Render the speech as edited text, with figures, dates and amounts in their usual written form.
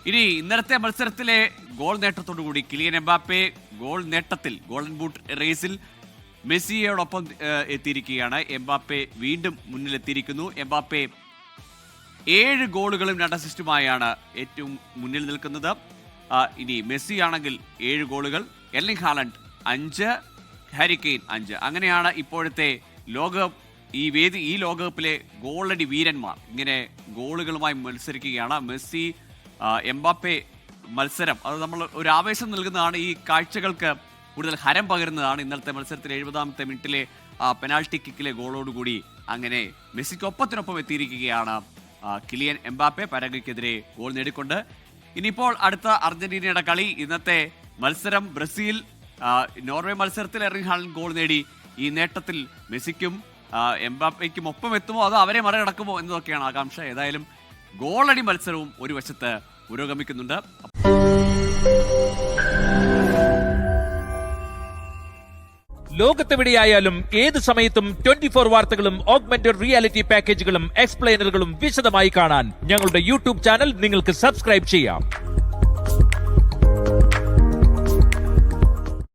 ഇനി ഇന്നലത്തെ മത്സരത്തിലെ ഗോൾ നേട്ടത്തോടുകൂടി കിലിയൻ എംബാപ്പെ ഗോൾ നേട്ടത്തിൽ ഗോൾഡൻ ബൂട്ട് റേസിൽ മെസ്സിയോടൊപ്പം എത്തിയിരിക്കുകയാണ്. എംബാപ്പെ വീണ്ടും മുന്നിലെത്തിയിരിക്കുന്നു. എംബാപ്പെ 7 ഗോളുകളും 2 അസിസ്റ്റുമായാണ് ഏറ്റവും മുന്നിൽ നിൽക്കുന്നത്. ഇനി മെസ്സി ആണെങ്കിൽ 7 ഗോളുകൾ, എർലിംഗ് ഹാലൻഡ് 5, ഹാരി കെയ്ൻ 5. അങ്ങനെയാണ് ഇപ്പോഴത്തെ ഈ ലോകകപ്പിലെ ഗോളടി വീരന്മാർ ഇങ്ങനെ ഗോളുകളുമായി മത്സരിക്കുകയാണ്. മെസ്സി എംബാപ്പെ മത്സരം അത് നമ്മൾ ഒരു ആവേശം നൽകുന്നതാണ്. ഈ കാഴ്ചകൾക്ക് കൂടുതൽ ഹരം പകരുന്നതാണ്. ഇന്നലത്തെ മത്സരത്തിൽ 70ാമത്തെ മിനിറ്റിലെ പെനാൾട്ടി കിക്കിലെ ഗോളോടുകൂടി അങ്ങനെ മെസ്സിക്കൊപ്പത്തിനൊപ്പം എത്തിയിരിക്കുകയാണ് കിലിയൻ എംബാപ്പെ. പരാഗ്വയ്ക്കെതിരെ ഗോൾ നേടിക്കൊണ്ട്. ഇനിയിപ്പോൾ അടുത്ത അർജന്റീനയുടെ കളി. ഇന്നത്തെ മത്സരം ബ്രസീൽ നോർവേ മത്സരത്തിൽ എർലിംഗ് ഹാലൻഡ് ഗോൾ നേടി. ഈ നേട്ടത്തിൽ മെസ്സിക്കും എംബാപ്പയ്ക്കും ഒപ്പം എത്തുമോ അതോ അവരെ മറികടക്കുമോ എന്നതൊക്കെയാണ് ആകാംക്ഷ. ഏതായാലും ഗോളടി മത്സരവും ഒരു വശത്ത് പുരോഗമിക്കുന്നുണ്ട്. ലോകത്തെവിടെയായാലും ഏത് സമയത്തും 24 വാർത്തകളും ഓഗ്മെന്റഡ് റിയാലിറ്റി പാക്കേജുകളും എക്സ്പ്ലെയിനറുകളും വിശദമായി കാണാൻ ഞങ്ങളുടെ യൂട്യൂബ് ചാനൽ നിങ്ങൾക്ക് സബ്സ്ക്രൈബ് ചെയ്യാം.